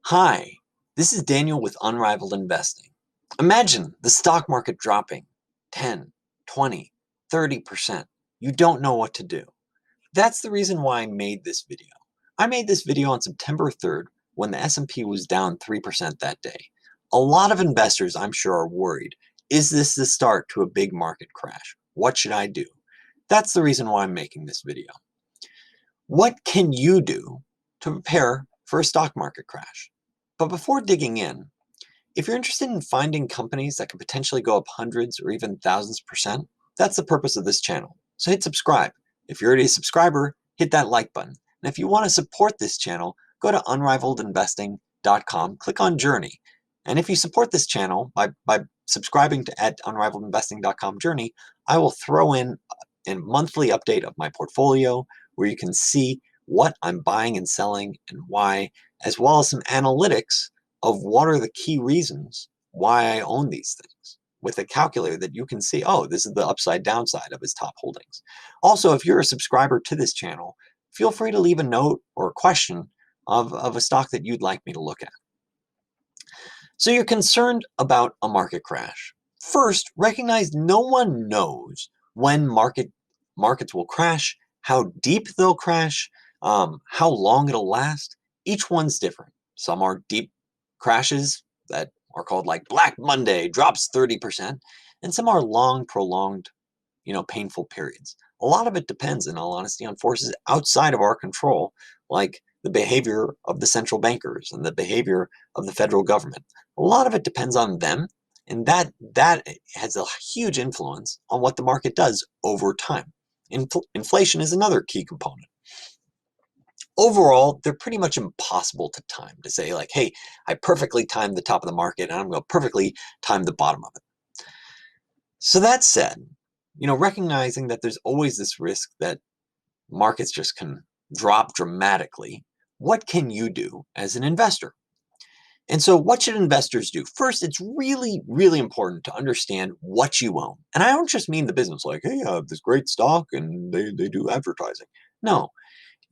Hi, this is Daniel with Unrivaled Investing. Imagine the stock market dropping 10, 20, 30%. You don't know what to do. That's the reason why I made this video. I made this video on September 3rd when the S&P was down 3% that day. A lot of investors, I'm sure, are worried. Is this the start to a big market crash? What should I do? That's the reason why I'm making this video. What can you do to prepare for a stock market crash? But before digging in, if you're interested in finding companies that could potentially go up hundreds or even thousands percent, that's the purpose of this channel. So hit subscribe. If you're already a subscriber, hit that like button. And if you want to support this channel, go to unrivaledinvesting.com, click on Journey. And if you support this channel by subscribing to at unrivaledinvesting.com Journey, I will throw in a monthly update of my portfolio where you can see what I'm buying and selling and why, as well as some analytics of what are the key reasons why I own these things with a calculator that you can see, oh, this is the upside downside of his top holdings. Also, if you're a subscriber to this channel, feel free to leave a note or a question of a stock that you'd like me to look at. So you're concerned about a market crash. First, recognize no one knows when markets will crash, how deep they'll crash, how long it'll last. Each one's different. Some are deep crashes that are called like Black Monday, drops 30%, and some are long, prolonged, painful periods. A lot of it depends, in all honesty, on forces outside of our control, like the behavior of the central bankers and the behavior of the federal government. A lot of it depends on them, and that has a huge influence on what the market does over time. Inflation is another key component. Overall, they're pretty much impossible to time, to say like, hey, I perfectly timed the top of the market and I'm going to perfectly time the bottom of it. So that said, recognizing that there's always this risk that markets just can drop dramatically, what can you do as an investor? And so what should investors do? First, it's really, really important to understand what you own. And I don't just mean the business like, hey, I have this great stock and they do advertising. No,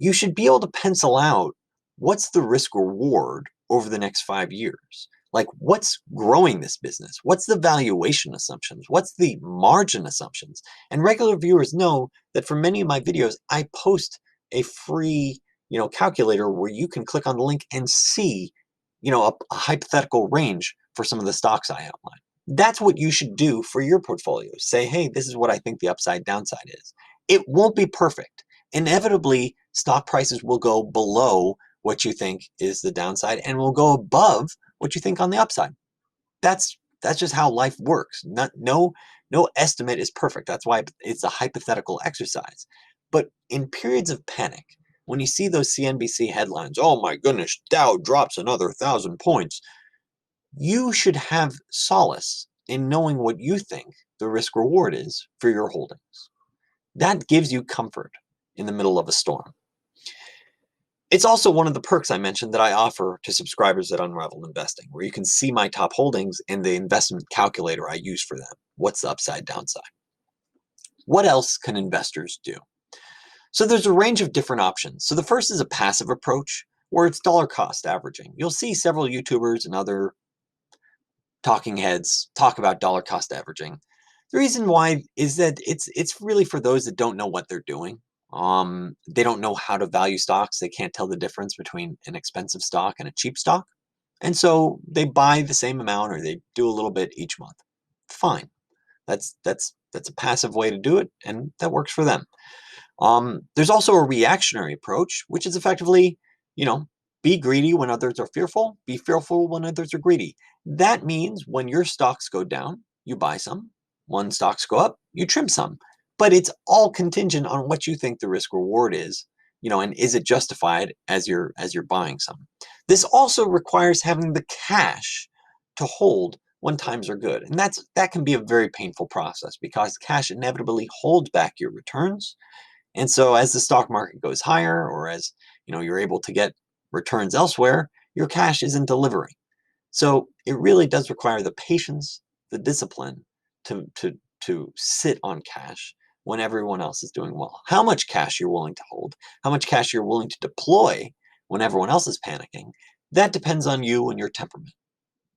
you should be able to pencil out what's the risk reward over the next 5 years. Like, what's growing this business? What's the valuation assumptions? What's the margin assumptions? And regular viewers know that for many of my videos, I post a free, calculator where you can click on the link and see, a hypothetical range for some of the stocks I outline. That's what you should do for your portfolio. Say, hey, this is what I think the upside downside is. It won't be perfect. Inevitably, stock prices will go below what you think is the downside and will go above what you think on the upside. That's just how life works. No estimate is perfect. That's why it's a hypothetical exercise. But in periods of panic, when you see those CNBC headlines, oh my goodness, Dow drops another 1,000 points, you should have solace in knowing what you think the risk reward is for your holdings. That gives you comfort in the middle of a storm. It's also one of the perks I mentioned that I offer to subscribers at Unrivaled Investing, where you can see my top holdings and the investment calculator I use for them. What's the upside downside? What else can investors do? So there's a range of different options. So the first is a passive approach, where it's dollar cost averaging. You'll see several YouTubers and other talking heads talk about dollar cost averaging. The reason why is that it's really for those that don't know what they're doing. They don't know how to value stocks. They can't tell the difference between an expensive stock and a cheap stock. And so they buy the same amount or they do a little bit each month. Fine. That's a passive way to do it, and that works for them. There's also a reactionary approach, which is effectively, be greedy when others are fearful, be fearful when others are greedy. That means when your stocks go down, you buy some. When stocks go up, you trim some. But it's all contingent on what you think the risk reward is, and is it justified as you're buying some. This also requires having the cash to hold when times are good. And that can be a very painful process because cash inevitably holds back your returns. And so as the stock market goes higher, or as you're able to get returns elsewhere, your cash isn't delivering. So it really does require the patience, the discipline to sit on cash when everyone else is doing well. How much cash you're willing to hold, how much cash you're willing to deploy when everyone else is panicking, That depends on you and your temperament.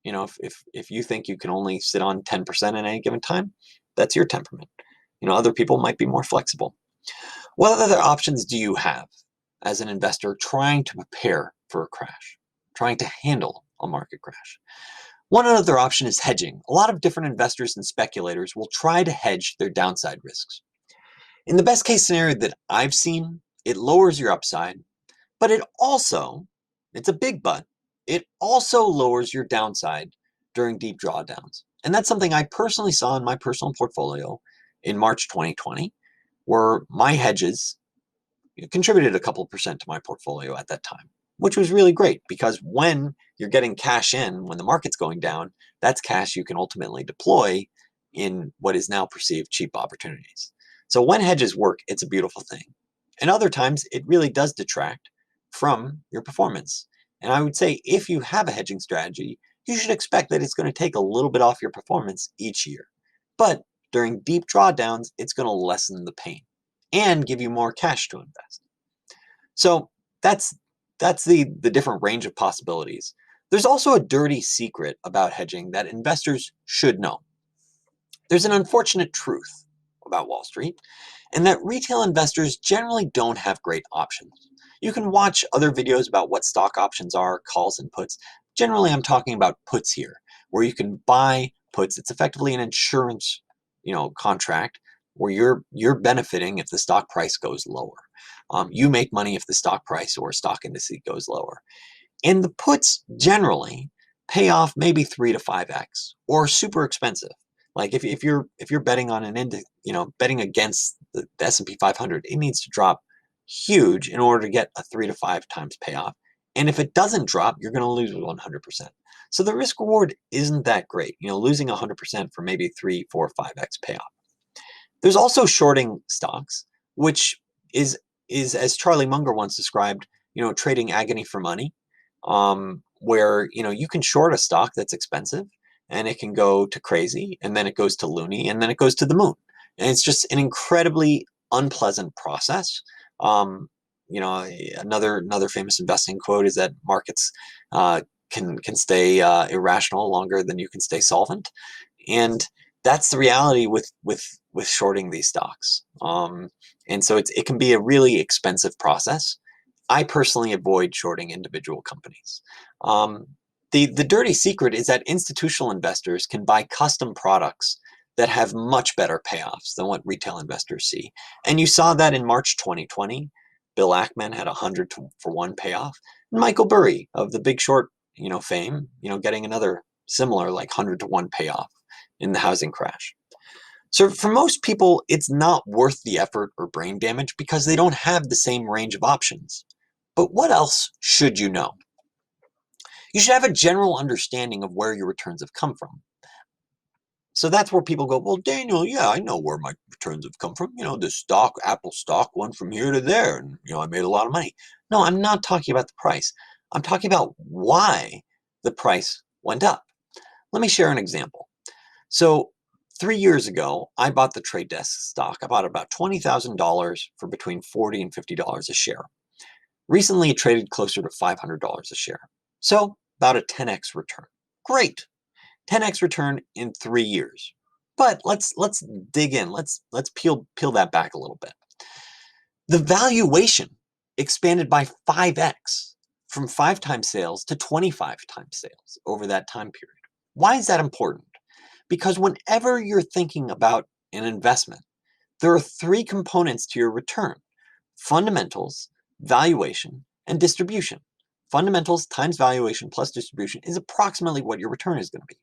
If you think you can only sit on 10% at any given time, that's your temperament. Other people might be more flexible. What other options do you have as an investor trying to prepare for a crash, trying to handle a market crash? One other option is hedging. A lot of different investors and speculators will try to hedge their downside risks. In the best case scenario that I've seen, it lowers your upside, but it's a big but, it also lowers your downside during deep drawdowns. And that's something I personally saw in my personal portfolio in March 2020, where my hedges contributed a couple percent to my portfolio at that time, which was really great because when you're getting cash in, when the market's going down, that's cash you can ultimately deploy in what is now perceived cheap opportunities. So when hedges work, it's a beautiful thing. And other times it really does detract from your performance. And I would say if you have a hedging strategy, you should expect that it's going to take a little bit off your performance each year. But during deep drawdowns, it's going to lessen the pain and give you more cash to invest. So that's the different range of possibilities. There's also a dirty secret about hedging that investors should know. There's an unfortunate truth about Wall Street, and that retail investors generally don't have great options. You can watch other videos about what stock options are, calls and puts. Generally, I'm talking about puts here, where you can buy puts. It's effectively an insurance, contract where you're benefiting if the stock price goes lower. You make money if the stock price or stock index goes lower. And the puts generally pay off maybe 3 to 5x or super expensive. Like if you're betting on an index, betting against the S&P 500, it needs to drop huge in order to get a 3 to 5 times payoff. And if it doesn't drop, you're going to lose 100%. So the risk reward isn't that great. Losing 100% for maybe 3, 4, 5x payoff. There's also shorting stocks, which is as Charlie Munger once described, trading agony for money, where you can short a stock that's expensive and it can go to crazy, and then it goes to loony, and then it goes to the moon, and it's just an incredibly unpleasant process. Another famous investing quote is that markets can stay irrational longer than you can stay solvent, and that's the reality with shorting these stocks. And so it can be a really expensive process. I personally avoid shorting individual companies. The dirty secret is that institutional investors can buy custom products that have much better payoffs than what retail investors see. And you saw that in March 2020. Bill Ackman had 100-for-1 payoff. And Michael Burry of the Big Short, fame, getting another similar 100-to-1 payoff in the housing crash. So for most people, it's not worth the effort or brain damage because they don't have the same range of options. But what else should you know? You should have a general understanding of where your returns have come from. So that's where people go, well, Daniel, yeah, I know where my returns have come from. The Apple stock went from here to there, and, I made a lot of money. No, I'm not talking about the price. I'm talking about why the price went up. Let me share an example. So 3 years ago, I bought the Trade Desk stock. I bought about $20,000 for between $40 and $50 a share. Recently, it traded closer to $500 a share. So about a 10x return. Great. 10x return in 3 years. But let's dig in. Let's peel that back a little bit. The valuation expanded by 5x from 5 times sales to 25 times sales over that time period. Why is that important? Because whenever you're thinking about an investment, there are 3 components to your return: fundamentals, valuation, and distribution. Fundamentals times valuation plus distribution is approximately what your return is going to be.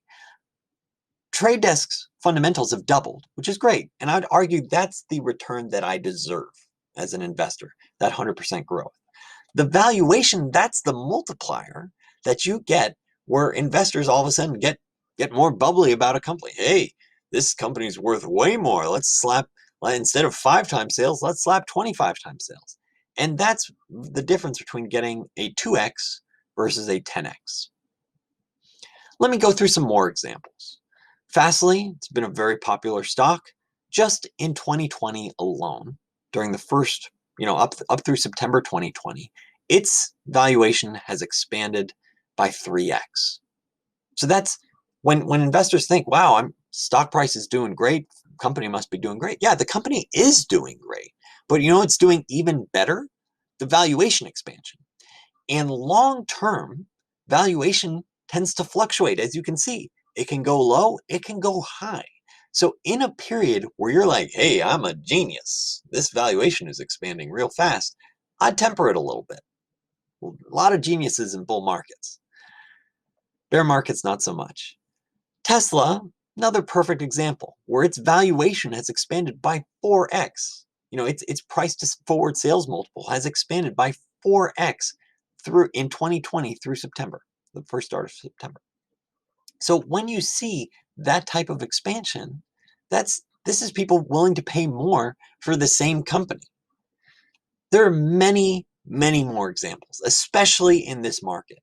Trade Desk's fundamentals have doubled, which is great. And I'd argue that's the return that I deserve as an investor, that 100% growth. The valuation, that's the multiplier that you get where investors all of a sudden get more bubbly about a company. Hey, this company's worth way more. Instead of 5 times sales, let's slap 25 times sales. And that's the difference between getting a 2x versus a 10x. Let me go through some more examples. Fastly, it's been a very popular stock. Just in 2020 alone, during the first, up through September 2020, its valuation has expanded by 3x. So that's when investors think, wow, stock price is doing great, company must be doing great. Yeah, the company is doing great. But you know what's doing even better? The valuation expansion. And long-term, valuation tends to fluctuate, as you can see. It can go low, it can go high. So in a period where you're like, hey, I'm a genius, this valuation is expanding real fast, I'd temper it a little bit. A lot of geniuses in bull markets. Bear markets, not so much. Tesla, another perfect example, where its valuation has expanded by 4x. You know, its price to forward sales multiple has expanded by 4x through in 2020 through September, the first start of September. So when you see that type of expansion, this is people willing to pay more for the same company. There are many, many more examples, especially in this market.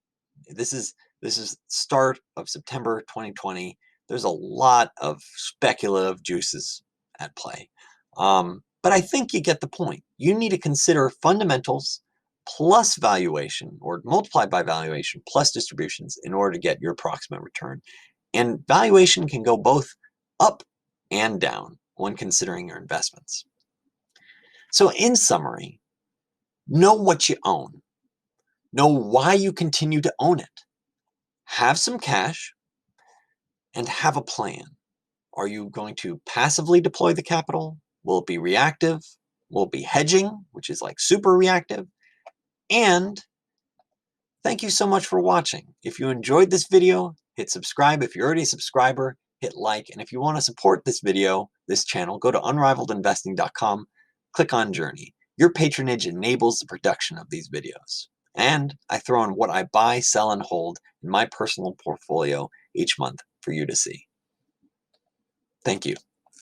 This is start of September 2020. There's a lot of speculative juices at play. But I think you get the point. You need to consider fundamentals plus valuation, or multiplied by valuation plus distributions, in order to get your approximate return. And valuation can go both up and down when considering your investments. So in summary, know what you own. Know why you continue to own it. Have some cash and have a plan. Are you going to passively deploy the capital? Will it be reactive? Will it be hedging, which is like super reactive? And thank you so much for watching. If you enjoyed this video, hit subscribe. If you're already a subscriber, hit like. And if you want to support this video, this channel, go to unrivaledinvesting.com, click on Journey. Your patronage enables the production of these videos. And I throw in what I buy, sell, and hold in my personal portfolio each month for you to see. Thank you.